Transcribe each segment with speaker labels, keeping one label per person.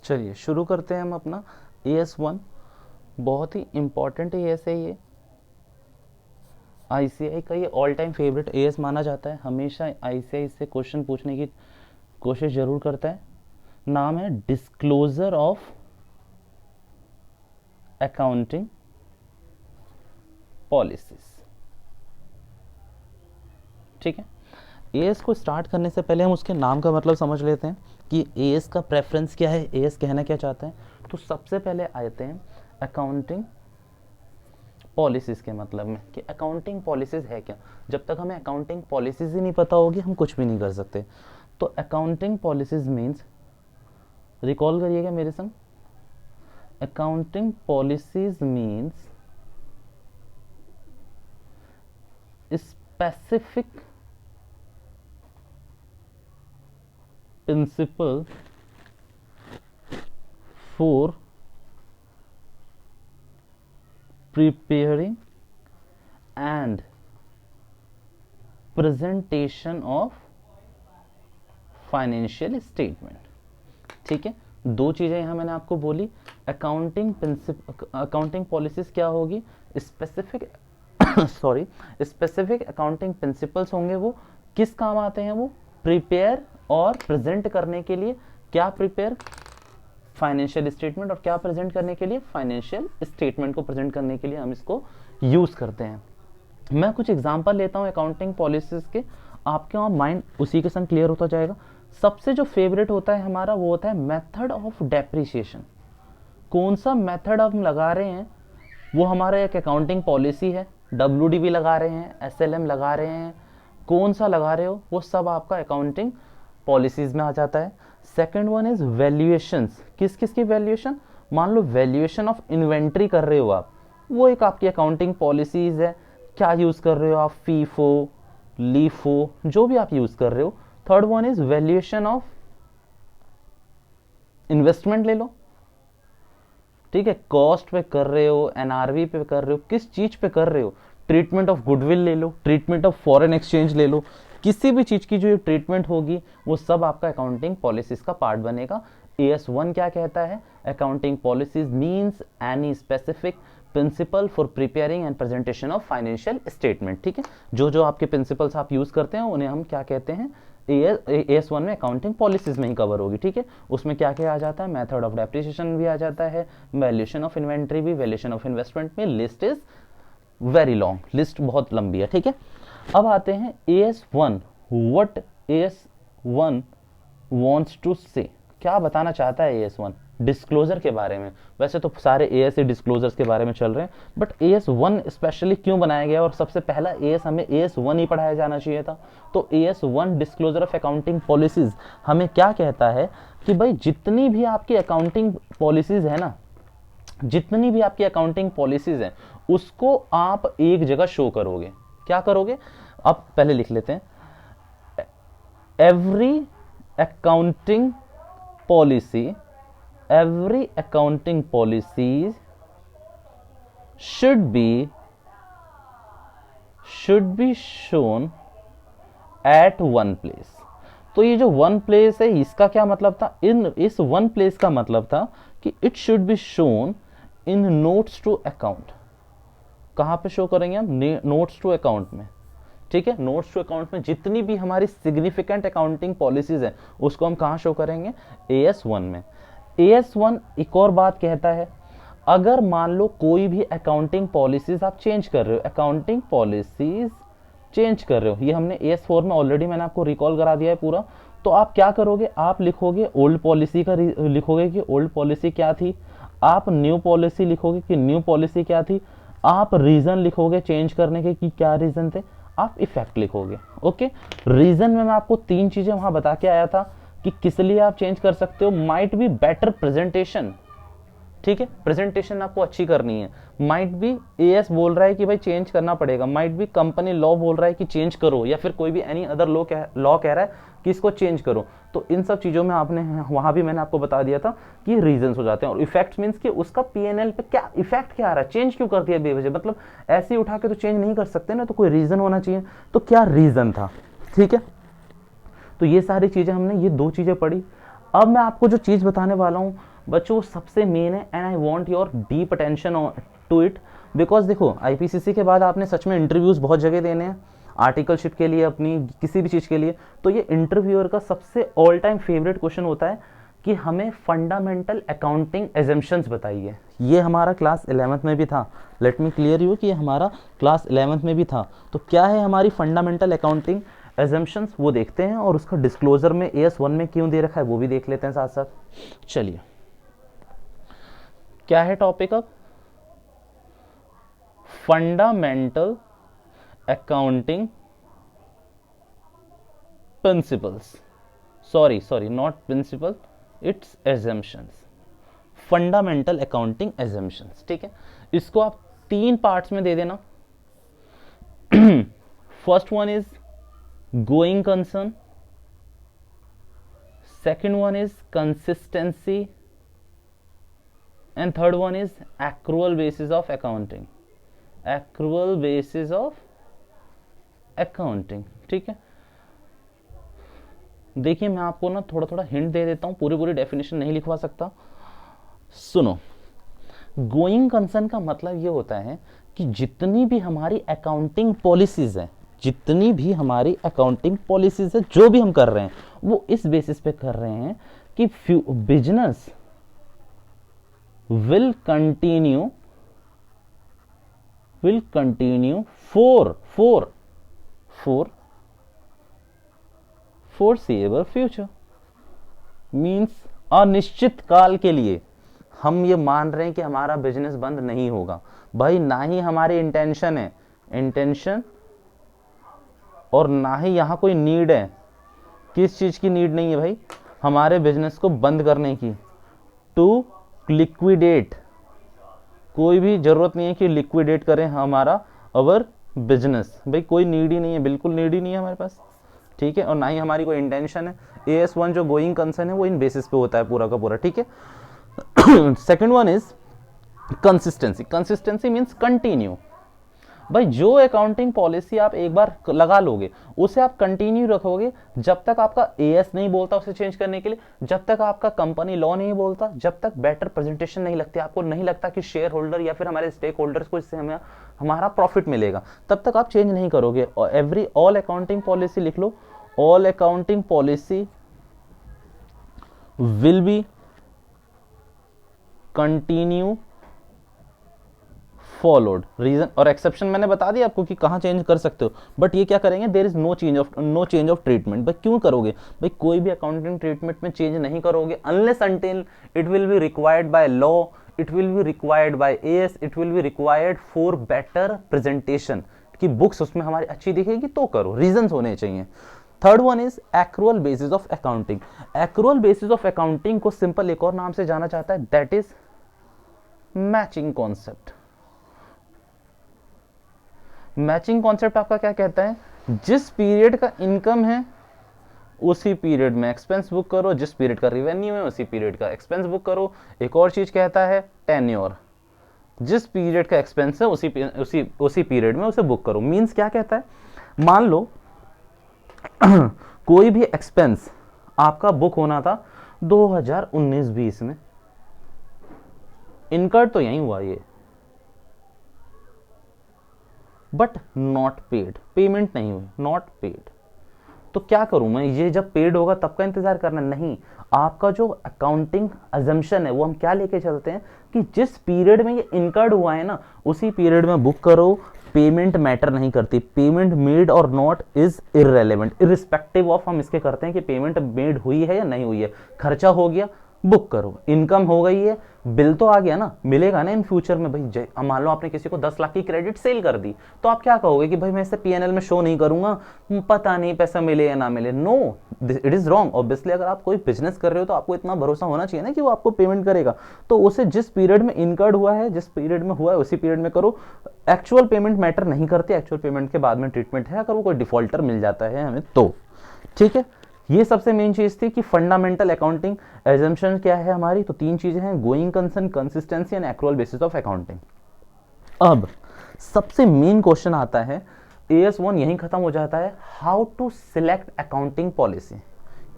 Speaker 1: चलिए शुरू करते हैं हम अपना AS1। बहुत ही इम्पॉर्टेंट AS है ये, ICAI का ये ऑल टाइम फेवरेट AS माना जाता है। हमेशा ICAI इससे क्वेश्चन पूछने की कोशिश ज़रूर करता है। नाम है डिस्क्लोजर ऑफ अकाउंटिंग पॉलिसीज। ठीक है, AS को स्टार्ट करने से पहले हम उसके नाम का मतलब समझ लेते हैं कि AS का प्रेफरेंस क्या है, AS कहना क्या चाहते हैं। तो सबसे पहले आते हैं अकाउंटिंग पॉलिसीज के मतलब में कि अकाउंटिंग पॉलिसीज है क्या। जब तक हमें अकाउंटिंग पॉलिसीज ही नहीं पता होगी हम कुछ भी नहीं कर सकते। तो अकाउंटिंग पॉलिसीज मीन्स, रिकॉल करिएगा मेरे संग, accounting policies means specific principle for preparing and presentation of financial statement. ठीक है, दो चीज़ें यहाँ मैंने आपको बोली। अकाउंटिंग पॉलिसीज क्या होगी, स्पेसिफिक स्पेसिफिक अकाउंटिंग प्रिंसिपल्स होंगे। वो किस काम आते हैं, वो प्रिपेयर और प्रेजेंट करने के लिए। क्या प्रिपेयर, फाइनेंशियल स्टेटमेंट, और क्या प्रेजेंट करने के लिए, फाइनेंशियल स्टेटमेंट को प्रेजेंट करने के लिए हम इसको यूज करते हैं। मैं कुछ एग्जांपल लेता हूं अकाउंटिंग पॉलिसीज के, आपके वहां माइंड उसी के संग क्लियर होता जाएगा। सबसे जो फेवरेट होता है हमारा वो होता है मेथड ऑफ डेप्रिसिएशन। कौन सा मेथड हम लगा रहे हैं वो हमारा एक अकाउंटिंग पॉलिसी है। WDV लगा रहे हैं, SLM लगा रहे हैं, कौन सा लगा रहे हो वो सब आपका अकाउंटिंग पॉलिसीज में आ जाता है। Second one is valuations. किस किस की वैल्यूएशन, मान लो वैल्यूएशन ऑफ इन्वेंट्री कर रहे हो आप, वो एक आपकी अकाउंटिंग पॉलिसीज है। क्या यूज कर रहे हो आप, फीफो, लीफो, जो भी आप यूज कर रहे हो। Third one is valuation of investment ले लो। ठीक है, कॉस्ट पे कर रहे हो, NRV पे कर रहे हो, किस चीज पे कर रहे हो, ट्रीटमेंट ऑफ गुडविल ले लो, ट्रीटमेंट ऑफ फॉरेन एक्सचेंज ले लो, किसी भी चीज की जो ट्रीटमेंट होगी वो सब आपका अकाउंटिंग पॉलिसीज का पार्ट बनेगा। AS1 क्या कहता है, accounting policies means any specific principle for preparing and presentation of financial statement. ठीक है, जो जो आपके प्रिंसिपल्स आप यूज करते हैं उन्हें हम क्या कहते हैं, AS1 में अकाउंटिंग पॉलिसीज में ही कवर होगी। ठीक है, उसमें क्या क्या आ जाता है, मेथड ऑफ डेप्रिसिएशन भी आ जाता है, वैल्यूएशन ऑफ इन्वेंट्री भी, वैल्यूएशन ऑफ इन्वेस्टमेंट में। List is very long, list बहुत लंबी है। ठीक है, अब आते हैं AS1, what AS1 wants to से, क्या बताना चाहता है AS1 डिस्क्लोजर के बारे में। वैसे तो सारे AS डिस्क्लोजर्स के बारे में चल रहे हैं, बट AS1 स्पेशली क्यों बनाया गया और सबसे पहला AS हमें AS1 ही पढ़ाया जाना चाहिए था। तो AS1 disclosure of accounting policies हमें क्या कहता है कि भाई जितनी भी आपकी अकाउंटिंग पॉलिसीज है ना, जितनी भी आपकी अकाउंटिंग पॉलिसीज हैं उसको आप एक जगह शो करोगे। क्या करोगे, अब पहले लिख लेते हैं, every accounting policy, every accounting policies should be shown at one place। तो ये जो वन प्लेस है इसका क्या मतलब था, इस वन प्लेस का मतलब था कि it should be shown in notes to account. कहां पे शो करेंगे हम, नोट्स टू अकाउंट में। ठीक है, नोट्स टू अकाउंट में जितनी भी हमारी सिग्निफिकेंट अकाउंटिंग पॉलिसीज है उसको हम कहां शो करेंगे, AS1 में। AS1 एक और बात कहता है, अगर मान लो कोई भी अकाउंटिंग पॉलिसीज आप चेंज कर रहे हो, अकाउंटिंग पॉलिसीज चेंज कर रहे हो, ये हमने AS4 में ऑलरेडी मैंने आपको रिकॉल करा दिया है पूरा। तो आप क्या करोगे, आप लिखोगे ओल्ड पॉलिसी का, लिखोगे कि ओल्ड पॉलिसी क्या थी, आप न्यू पॉलिसी लिखोगे कि न्यू पॉलिसी क्या थी, आप रीजन लिखोगे चेंज करने के कि क्या रीजन थे, आप इफेक्ट लिखोगे। ओके, रीजन में मैं आपको तीन चीजें वहां बता के आया था कि किस लिए आप चेंज कर सकते हो। माइट बी बेटर प्रेजेंटेशन, ठीक है, प्रेजेंटेशन आपको अच्छी करनी है। माइट बी AS बोल रहा है कि भाई चेंज करना पड़ेगा, माइट बी कंपनी लॉ बोल रहा है कि चेंज करो, या फिर कोई भी एनी अदर लॉ कह रहा है कि इसको चेंज करो। तो इन सब चीजों में आपने वहां भी मैंने आपको बता दिया था कि रीजंस हो जाते हैं। और इफेक्ट मींस कि उसका PNL पे क्या इफेक्ट क्या आ रहा है, चेंज क्यों कर दिया बेवजह, मतलब ऐसे ही उठा के तो चेंज नहीं कर सकते ना, तो कोई रीजन होना चाहिए। तो क्या रीजन था, ठीक है। तो ये सारी चीजें हमने, ये दो चीजें पढ़ी। अब मैं आपको जो चीज बताने वाला हूं बच्चों वो सबसे मेन है and I want your deep attention to it, because देखो आईपीसीसी के बाद आपने सच में इंटरव्यूज बहुत जगह देने हैं, आर्टिकलशिप के लिए, अपनी किसी भी चीज़ के लिए, तो ये इंटरव्यूअर का सबसे ऑल टाइम फेवरेट क्वेश्चन होता है कि हमें फंडामेंटल अकाउंटिंग एजम्पशंस बताइए। ये हमारा क्लास 11th में भी था, लेट मी क्लियर यू कि ये हमारा क्लास 11th में भी था। तो क्या है हमारी फंडामेंटल अकाउंटिंग एजम्पशंस, वो देखते हैं, और उसका डिस्क्लोजर में AS1 में क्यों दे रखा है वो भी देख लेते हैं साथ साथ। चलिए क्या है टॉपिक अब, fundamental accounting principles, sorry not principle, it's assumptions, fundamental accounting assumptions. ठीक है, इसको आप 3 पार्ट्स में दे देना। First one is going concern, second one is consistency, and third one is accrual basis of accounting, accrual basis of accounting. ठीक है, देखिए मैं आपको ना थोड़ा थोड़ा हिंट दे देता हूं, पूरी पूरी डेफिनेशन नहीं लिखवा सकता। सुनो, गोइंग कंसर्न का मतलब ये होता है कि जितनी भी हमारी अकाउंटिंग पॉलिसीज है, जितनी भी हमारी अकाउंटिंग पॉलिसीज है, जो भी हम कर रहे हैं वो इस बेसिस पे कर रहे हैं कि business will continue for foreseeable future, means अनिश्चित काल के लिए हम ये मान रहे हैं कि हमारा बिजनेस बंद नहीं होगा। भाई ना ही हमारी इंटेंशन है, इंटेंशन, और ना ही यहां कोई नीड है। किस चीज की नीड नहीं है भाई, हमारे बिजनेस को बंद करने की, टू लिक्विडेट, कोई भी जरूरत नहीं है कि लिक्विडेट करें हमारा अवर बिजनेस, भाई कोई नीड ही नहीं है, बिल्कुल नीड ही नहीं है हमारे पास। ठीक है, और ना ही हमारी कोई इंटेंशन है। AS1 जो गोइंग कंसर्न है वो इन बेसिस पे होता है पूरा का पूरा। ठीक है, second one is consistency, consistency means continue. भाई जो अकाउंटिंग पॉलिसी आप एक बार लगा लोगे उसे आप कंटिन्यू रखोगे जब तक आपका AS नहीं बोलता उसे चेंज करने के लिए, जब तक आपका कंपनी लॉ नहीं बोलता, जब तक बेटर प्रेजेंटेशन नहीं लगती, आपको नहीं लगता कि शेयर होल्डर या फिर हमारे स्टेक होल्डर्स को इससे हमें हमारा प्रॉफिट मिलेगा, तब तक आप चेंज नहीं करोगे। और ऑल अकाउंटिंग पॉलिसी लिख लो, all accounting policy will be continue followed. Reason और एक्सेप्शन मैंने बता दिया आपको कि कहां चेंज कर सकते हो, बट ये क्या करेंगे, there is no change of treatment. भाई क्यों करोगे, भाई कोई भी अकाउंटिंग ट्रीटमेंट में चेंज नहीं करोगे unless until it will be required by law, it will be required by AS, it will be required for better presentation, कि बुक्स उसमें हमारी अच्छी दिखेगी तो करो, रीजंस होने चाहिए। Third one is accrual basis of accounting. Accrual basis of accounting को सिंपल एक और नाम से जाना चाहता है, that is matching concept. Matching concept आपका क्या कहता है, जिस पीरियड का इनकम है उसी पीरियड में एक्सपेंस बुक करो, जिस पीरियड का रेवेन्यू है उसी पीरियड का एक्सपेंस बुक करो। एक और चीज कहता है टेन्योर, जिस पीरियड का एक्सपेंस है उसी पीरियड में उसे बुक करो। मींस क्या कहता है, मान लो कोई भी एक्सपेंस आपका बुक होना था 2019-20 में, इनकर्ड तो यही हुआ ये, बट नॉट पेड, पेमेंट नहीं हुई, नॉट पेड। तो क्या करूं मैं, ये जब पेड होगा तब का इंतजार करना नहीं, आपका जो अकाउंटिंग अजम्पशन है वो हम क्या लेके चलते हैं कि जिस पीरियड में ये इनकर्ड हुआ है ना उसी पीरियड में बुक करो। पेमेंट मैटर नहीं करती, पेमेंट मेड और not is irrelevant, irrespective of हम इसके करते हैं कि पेमेंट मेड हुई है या नहीं हुई है, खर्चा हो गया बुक करो, इनकम हो गई है, बिल तो आ गया ना, मिलेगा ना इन फ्यूचर में। भाई मान लो आपने किसी को 10 लाख की क्रेडिट सेल कर दी, तो आप क्या कहोगे कि भाई मैं इसे PNL में शो नहीं करूंगा, पता नहीं पैसा मिले या ना मिले। No, it is wrong. Obviously अगर आप कोई बिजनेस कर रहे हो तो आपको इतना भरोसा होना चाहिए ना कि वो आपको पेमेंट करेगा, तो उसे जिस पीरियड में इनकर्ड हुआ है, जिस पीरियड में हुआ है उसी पीरियड में करो। एक्चुअल पेमेंट मैटर नहीं करती, एक्चुअल पेमेंट के बाद में ट्रीटमेंट है अगर वो कोई डिफॉल्टर मिल जाता है हमें तो। ठीक है, ये सबसे मेन चीज थी कि फंडामेंटल अकाउंटिंग एजम्पशन क्या है हमारी, तो 3 चीजें हैं, going concern, consistency and accrual basis of accounting. अब सबसे मेन क्वेश्चन आता है, AS1 यहीं खत्म हो जाता है, how to select accounting policy.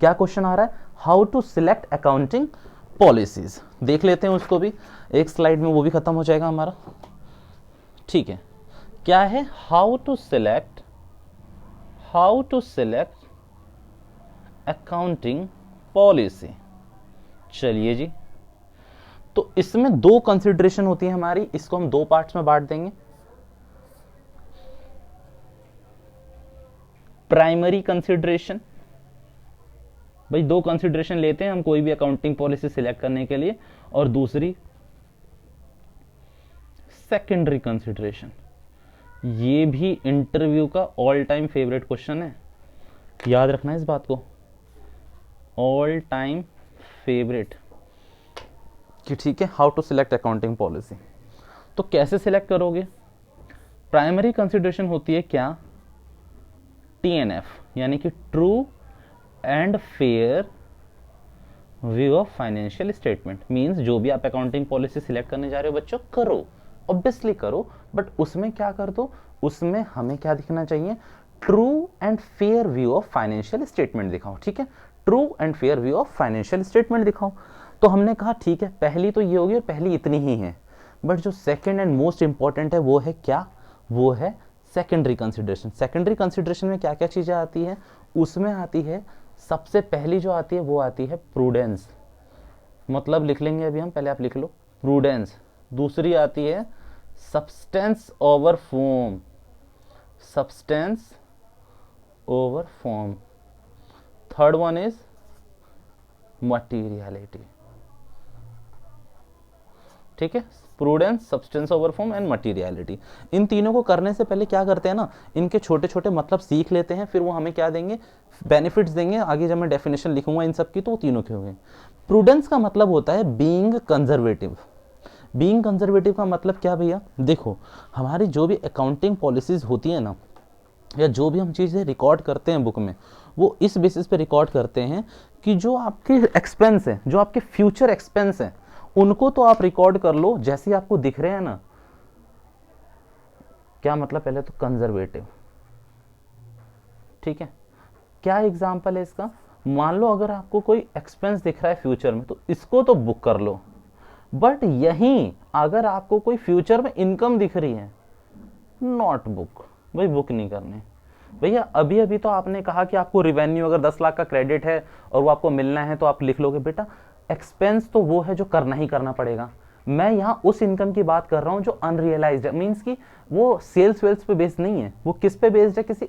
Speaker 1: क्या क्वेश्चन आ रहा है, how to select accounting policies देख लेते हैं उसको भी, एक स्लाइड में वो भी खत्म हो जाएगा हमारा। ठीक है, क्या है, how to select accounting policy. चलिए जी, तो इसमें दो कंसिडरेशन होती है हमारी, इसको हम दो पार्ट्स में बांट देंगे। प्राइमरी कंसिडरेशन, भाई दो कंसिडरेशन लेते हैं हम कोई भी अकाउंटिंग पॉलिसी सिलेक्ट करने के लिए, और दूसरी सेकेंडरी कंसिडरेशन। ये भी इंटरव्यू का ऑल टाइम फेवरेट क्वेश्चन है, याद रखना इस बात को, ऑल टाइम फेवरेट, कि ठीक है how to select accounting policy. तो कैसे सिलेक्ट करोगे? प्राइमरी कंसिडरेशन होती है क्या, TNF, यानी कि true and fair view of financial statement. Means जो भी आप अकाउंटिंग पॉलिसी सिलेक्ट करने जा रहे हो बच्चों, करो, ऑब्वियसली करो, बट उसमें क्या कर दो, उसमें हमें क्या दिखना चाहिए, true and fair view of financial statement दिखाओ। ठीक है, true and fair view of financial statement दिखाओ। तो हमने कहा ठीक है, पहली तो ये होगी और पहली इतनी ही है, बट जो सेकेंड एंड मोस्ट इंपॉर्टेंट है वो है क्या, वो है सेकेंडरी कंसिडरेशन। सेकेंडरी कंसिडरेशन में क्या क्या चीजें आती है, उसमें आती है सबसे पहली जो आती है वो आती है प्रूडेंस, मतलब लिख लेंगे अभी हम, पहले आप लिख लो प्रूडेंस। दूसरी आती है substance over form, substance over form. Third one is materiality. ठीक है, prudence, substance over form and materiality. इन तीनों को करने से पहले क्या करते हैं ना, इनके छोटे छोटे मतलब सीख लेते हैं, फिर वो हमें क्या देंगे, बेनिफिट्स देंगे। आगे जब मैं डेफिनेशन लिखूंगा इन सब की तो वो तीनों के होंगे। प्रूडेंस का मतलब होता है बीइंग कंजर्वेटिव। बीइंग कंजर्वेटिव का मतलब क्या भैया, देखो हमारी जो भी अकाउंटिंग पॉलिसीज होती है ना, या जो भी हम चीज़ें रिकॉर्ड करते हैं बुक में, वो इस बेसिस पे रिकॉर्ड करते हैं कि जो आपके एक्सपेंस है, जो आपके फ्यूचर एक्सपेंस है, उनको तो आप रिकॉर्ड कर लो जैसे आपको दिख रहे हैं ना। क्या मतलब, पहले तो कंजर्वेटिव। ठीक है, क्या एग्जांपल है इसका, मान लो अगर आपको कोई एक्सपेंस दिख रहा है फ्यूचर में, तो इसको तो बुक कर लो, बट यहीं अगर आपको कोई फ्यूचर में इनकम दिख रही है, नॉट बुक, भाई बुक नहीं करने। भैया अभी अभी तो आपने कहा कि आपको रिवेन्यू अगर 10 लाख का क्रेडिट है और वो आपको मिलना है तो आप लिख लोगे, बेटा एक्सपेंस तो वो है जो करना ही करना पड़ेगा। मैं यहाँ उस इनकम की बात कर रहा हूँ जो अनरियलाइज्ड है, मीन्स कि वो सेल्स वेल्स पे बेस्ड नहीं है, वो किस पे बेस्ड है, किसी